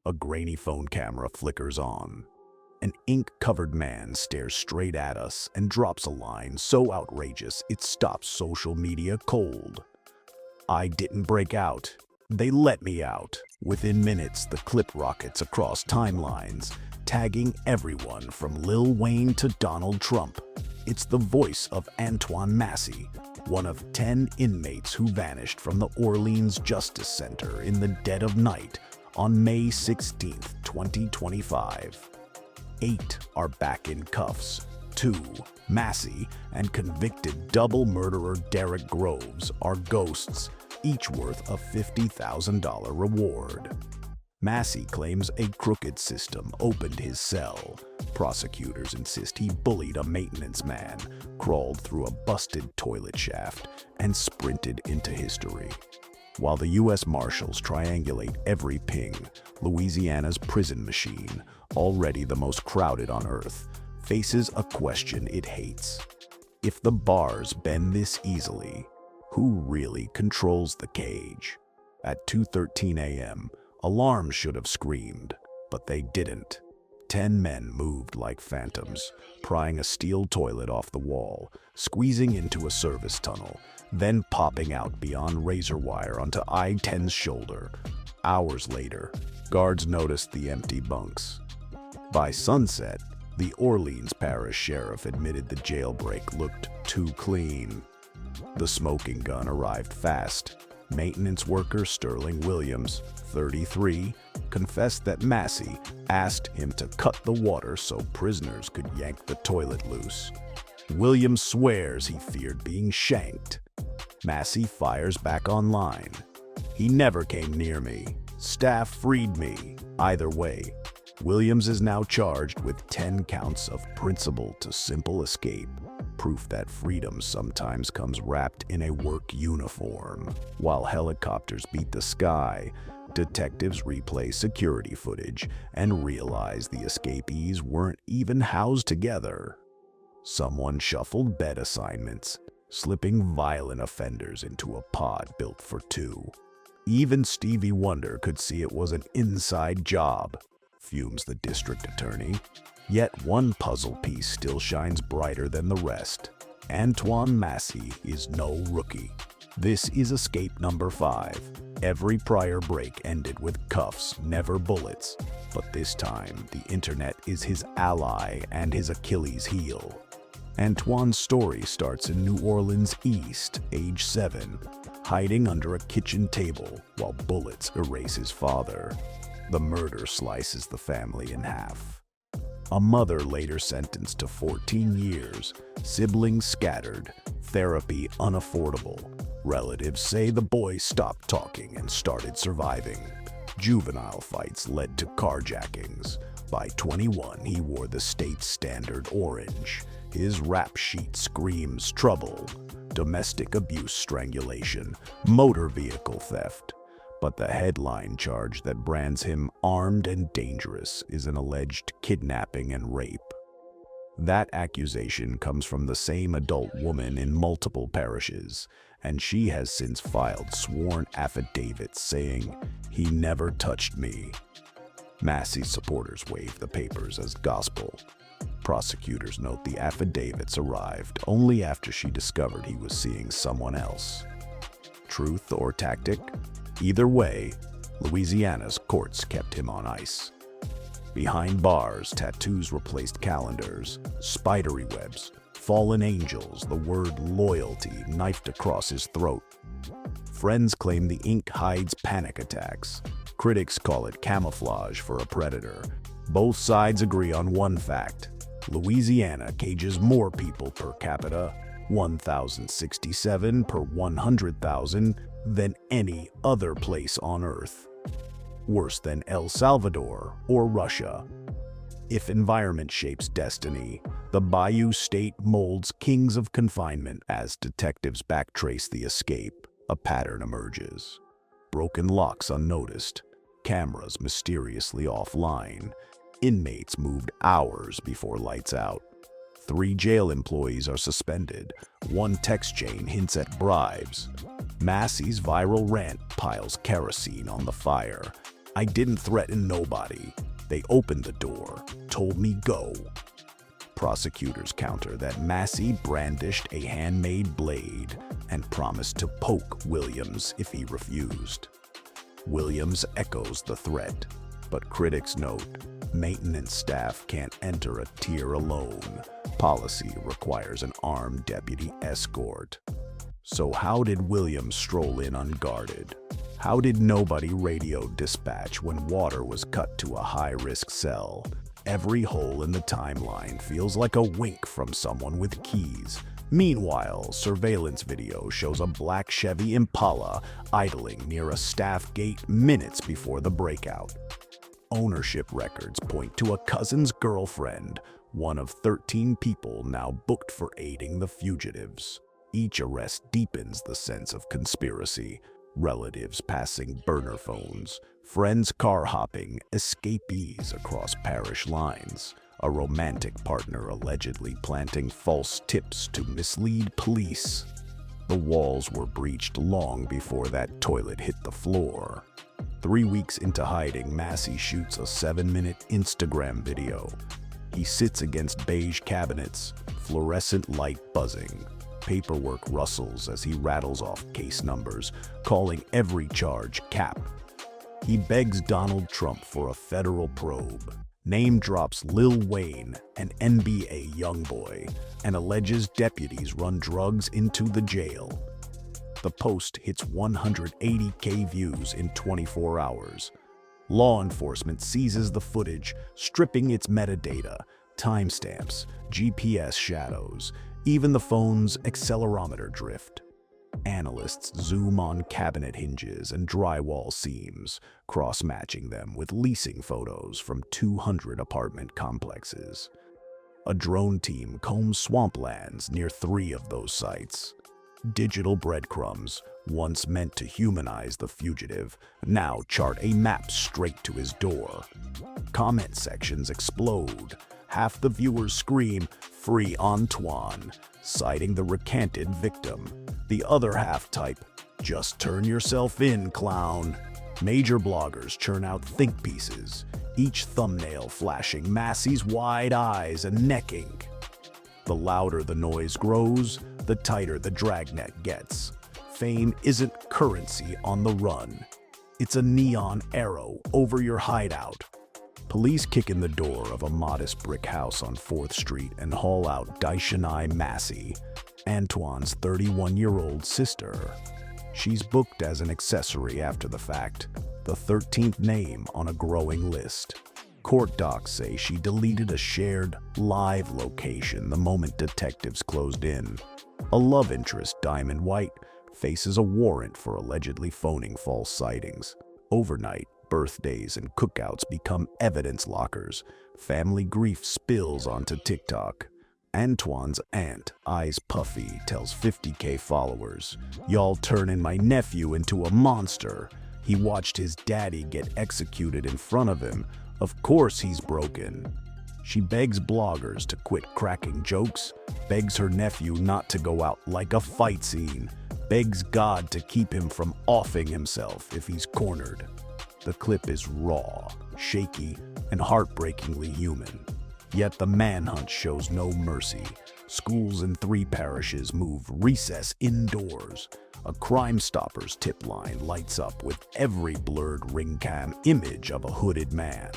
A grainy phone camera flickers on. An ink-covered man stares straight at us and drops a line so outrageous it stops social media cold. "I didn't break out. They let me out." Within minutes, the clip rockets across timelines, tagging everyone from Lil Wayne to Donald Trump. It's the voice of Antoine Massey, one of 10 inmates who vanished from the Orleans Justice Center in the dead of night on May 16, 2025. 8 are back in cuffs. 2, Massie and convicted double murderer Derek Groves, are ghosts, each worth a $50,000 reward. Massie claims a crooked system opened his cell. Prosecutors insist he bullied a maintenance man, crawled through a busted toilet shaft, and sprinted into history. While the U.S. Marshals triangulate every ping, Louisiana's prison machine, already the most crowded on Earth, faces a question it hates. If the bars bend this easily, who really controls the cage? At 2:13 a.m., alarms should have screamed, but they didn't. 10 men moved like phantoms, prying a steel toilet off the wall, squeezing into a service tunnel, then popping out beyond razor wire onto I-10's shoulder. Hours later, guards noticed the empty bunks. By sunset, the Orleans Parish Sheriff admitted the jailbreak looked too clean. The smoking gun arrived fast. Maintenance worker Sterling Williams, 33, confessed that Massie asked him to cut the water so prisoners could yank the toilet loose. Williams swears he feared being shanked. Massie fires back online. "He never came near me. Staff freed me." Either way, Williams is now charged with 10 counts of principal to simple escape, proof that freedom sometimes comes wrapped in a work uniform. While helicopters beat the sky, detectives replay security footage and realize the escapees weren't even housed together. Someone shuffled bed assignments, slipping violent offenders into a pod built for 2. Even Stevie Wonder could see it was an inside job, fumes the district attorney. Yet one puzzle piece still shines brighter than the rest. Antoine Massey is no rookie. This is escape number 5. Every prior break ended with cuffs, never bullets. But this time, the internet is his ally and his Achilles heel. Antoine's story starts in New Orleans East, age 7, hiding under a kitchen table while bullets erase his father. The murder slices the family in half. A mother later sentenced to 14 years, siblings scattered, therapy unaffordable. Relatives say the boy stopped talking and started surviving. Juvenile fights led to carjackings. By 21, he wore the state's standard orange. His rap sheet screams trouble, domestic abuse, strangulation, motor vehicle theft. But the headline charge that brands him armed and dangerous is an alleged kidnapping and rape. That accusation comes from the same adult woman in multiple parishes, and she has since filed sworn affidavits saying, "He never touched me." Massey's supporters wave the papers as gospel. Prosecutors note the affidavits arrived only after she discovered he was seeing someone else. Truth or tactic? Either way, Louisiana's courts kept him on ice. Behind bars, tattoos replaced calendars, spidery webs, fallen angels, the word loyalty knifed across his throat. Friends claim the ink hides panic attacks. Critics call it camouflage for a predator. Both sides agree on one fact. Louisiana cages more people per capita, 1,067 per 100,000, than any other place on Earth. Worse than El Salvador or Russia. If environment shapes destiny, the Bayou State molds kings of confinement. As detectives backtrace the escape, a pattern emerges. Broken locks unnoticed, cameras mysteriously offline, inmates moved hours before lights out. 3 jail employees are suspended. 1 text chain hints at bribes. Massey's viral rant piles kerosene on the fire. I didn't threaten nobody. They opened the door, told me go. Prosecutors counter that Massie brandished a handmade blade and promised to poke Williams if he refused. Williams echoes the threat, but critics note maintenance staff can't enter a tier alone. Policy requires an armed deputy escort. So how did Williams stroll in unguarded? How did nobody radio dispatch when water was cut to a high-risk cell? Every hole in the timeline feels like a wink from someone with keys. Meanwhile, surveillance video shows a black Chevy Impala idling near a staff gate minutes before the breakout. Ownership records point to a cousin's girlfriend, one of 13 people now booked for aiding the fugitives. Each arrest deepens the sense of conspiracy. Relatives passing burner phones, friends car hopping, escapees across parish lines, a romantic partner allegedly planting false tips to mislead police. The walls were breached long before that toilet hit the floor. 3 weeks into hiding, Massie shoots a 7-minute Instagram video. He sits against beige cabinets, fluorescent light buzzing. Paperwork rustles as he rattles off case numbers, calling every charge cap. He begs Donald Trump for a federal probe, name drops Lil Wayne, an NBA youngboy, and alleges deputies run drugs into the jail. The post hits 180K views in 24 hours. Law enforcement seizes the footage, stripping its metadata, timestamps, GPS shadows, even the phone's accelerometer drift. Analysts zoom on cabinet hinges and drywall seams, cross-matching them with leasing photos from 200 apartment complexes. A drone team combs swamplands near 3 of those sites. Digital breadcrumbs, once meant to humanize the fugitive, now chart a map straight to his door. Comment sections explode. Half the viewers scream, "Free Antoine," citing the recanted victim. The other half type, "Just turn yourself in, clown." Major bloggers churn out think pieces, each thumbnail flashing Massie's wide eyes and neck ink. The louder the noise grows, the tighter the dragnet gets. Fame isn't currency on the run. It's a neon arrow over your hideout. Police kick in the door of a modest brick house on 4th Street and haul out Antoine Massey, Antoine's 31-year-old sister. She's booked as an accessory after the fact, the 13th name on a growing list. Court docs say she deleted a shared, live location the moment detectives closed in. A love interest, Diamond White, faces a warrant for allegedly phoning false sightings. Overnight, birthdays and cookouts become evidence lockers. Family grief spills onto TikTok. Antoine's aunt, eyes puffy, tells 50K followers, "Y'all turning my nephew into a monster. He watched his daddy get executed in front of him. Of course he's broken." She begs bloggers to quit cracking jokes, begs her nephew not to go out like a fight scene, begs God to keep him from offing himself if he's cornered. The clip is raw, shaky, and heartbreakingly human. Yet the manhunt shows no mercy. Schools in 3 parishes move recess indoors. A Crime Stoppers tip line lights up with every blurred ring cam image of a hooded man.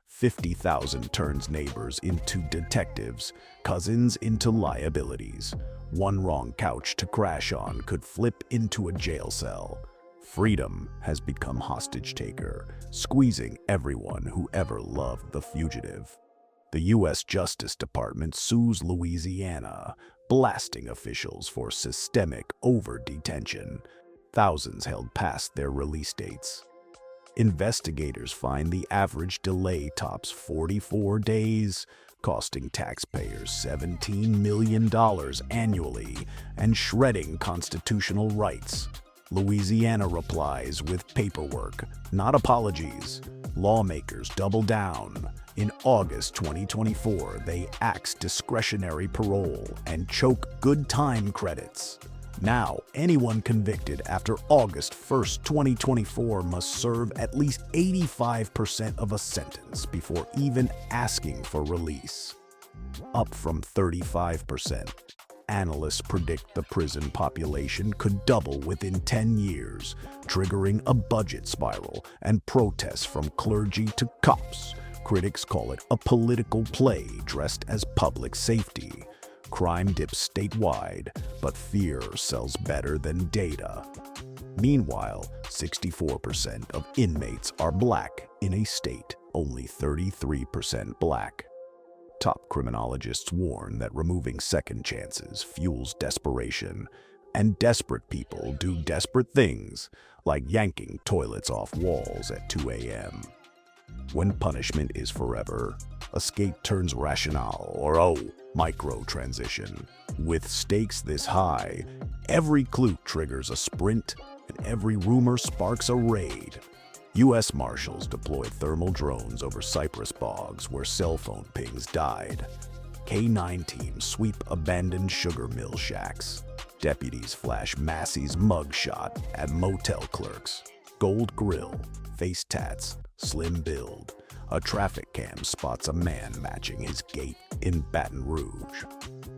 50,000 turns neighbors into detectives, cousins into liabilities. One wrong couch to crash on could flip into a jail cell. Freedom has become hostage taker, squeezing everyone who ever loved the fugitive. The U.S. Justice Department sues Louisiana, blasting officials for systemic over-detention. Thousands held past their release dates. Investigators find the average delay tops 44 days, costing taxpayers $17 million annually and shredding constitutional rights. Louisiana replies with paperwork, not apologies. Lawmakers double down. In August 2024, they axe discretionary parole and choke good time credits. Now, anyone convicted after August 1st, 2024 must serve at least 85% of a sentence before even asking for release, up from 35%. Analysts predict the prison population could double within 10 years, triggering a budget spiral and protests from clergy to cops. Critics call it a political play dressed as public safety. Crime dips statewide, but fear sells better than data. Meanwhile, 64% of inmates are black in a state only 33% black. Top criminologists warn that removing second chances fuels desperation, and desperate people do desperate things, like yanking toilets off walls at 2 a.m. When punishment is forever, escape turns rationale or micro-transition. With stakes this high, every clue triggers a sprint, and every rumor sparks a raid. U.S. Marshals deployed thermal drones over cypress bogs where cell phone pings died. K-9 teams sweep abandoned sugar mill shacks. Deputies flash Massie's mugshot at motel clerks. Gold grill, face tats, slim build. A traffic cam spots a man matching his gait in Baton Rouge.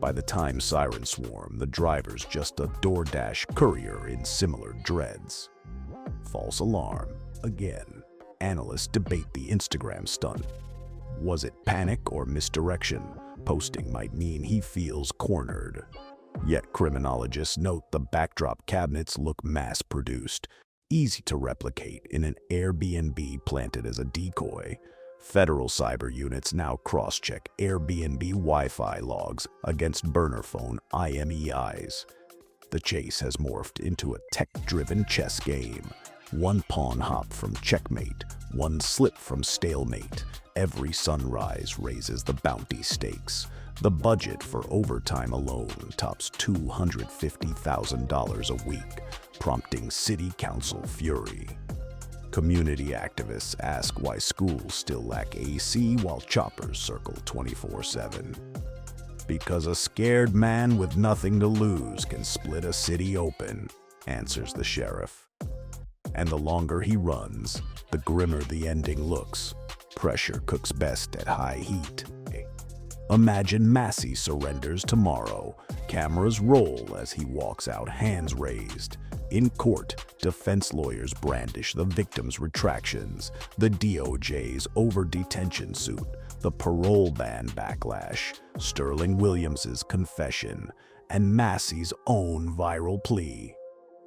By the time sirens swarm, the driver's just a DoorDash courier in similar dreads. False alarm. Again, analysts debate the Instagram stunt. Was it panic or misdirection? Posting might mean he feels cornered. Yet criminologists note the backdrop cabinets look mass-produced, easy to replicate in an Airbnb planted as a decoy. Federal cyber units now cross-check Airbnb Wi-Fi logs against burner phone IMEIs. The chase has morphed into a tech-driven chess game. One pawn hop from checkmate, one slip from stalemate. Every sunrise raises the bounty stakes. The budget for overtime alone tops $250,000 a week, prompting city council fury. Community activists ask why schools still lack AC while choppers circle 24/7. Because a scared man with nothing to lose can split a city open, answers the sheriff. And the longer he runs, the grimmer the ending looks. Pressure cooks best at high heat. Imagine Massie surrenders tomorrow. Cameras roll as he walks out, hands raised. In court, defense lawyers brandish the victim's retractions, the DOJ's over-detention suit, the parole ban backlash, Sterling Williams's confession, and Massie's own viral plea.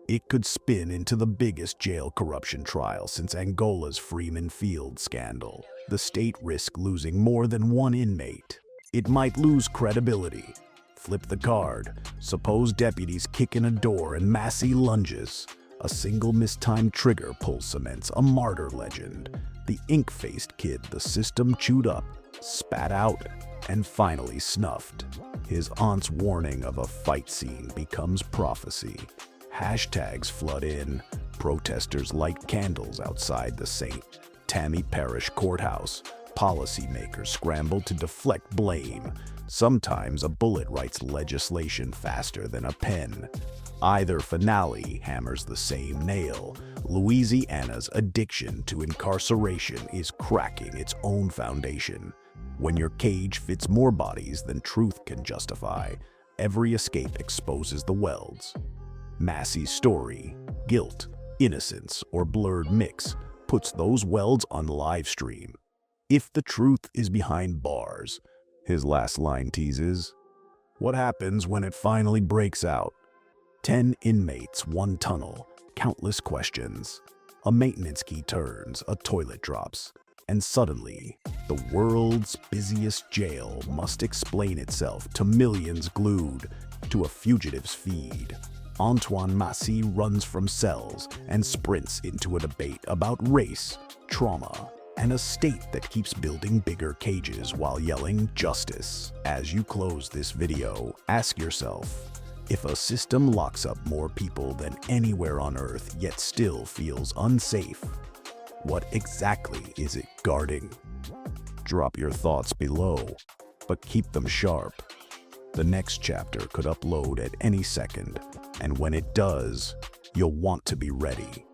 It could spin into the biggest jail corruption trial since Angola's Freeman Field scandal. The state risks losing more than one inmate. It might lose credibility. Flip the card. Suppose deputies kick in a door and Massie lunges. A single mistimed trigger pull cements a martyr legend. The ink-faced kid the system chewed up, spat out, and finally snuffed. His aunt's warning of a fight scene becomes prophecy. Hashtags flood in. Protesters light candles outside the St. Tammy Parish courthouse. Policymakers scramble to deflect blame. Sometimes a bullet writes legislation faster than a pen. Either finale hammers the same nail. Louisiana's addiction to incarceration is cracking its own foundation. When your cage fits more bodies than truth can justify, every escape exposes the welds. Massie's story, guilt, innocence, or blurred mix, puts those welds on live stream. If the truth is behind bars, his last line teases, what happens when it finally breaks out? 10 inmates, 1 tunnel, countless questions. A maintenance key turns, a toilet drops, and suddenly, the world's busiest jail must explain itself to millions glued to a fugitive's feed. Antoine Massey runs from cells and sprints into a debate about race, trauma, and a state that keeps building bigger cages while yelling justice. As you close this video, ask yourself, if a system locks up more people than anywhere on Earth yet still feels unsafe, what exactly is it guarding? Drop your thoughts below, but keep them sharp. The next chapter could upload at any second, and when it does, you'll want to be ready.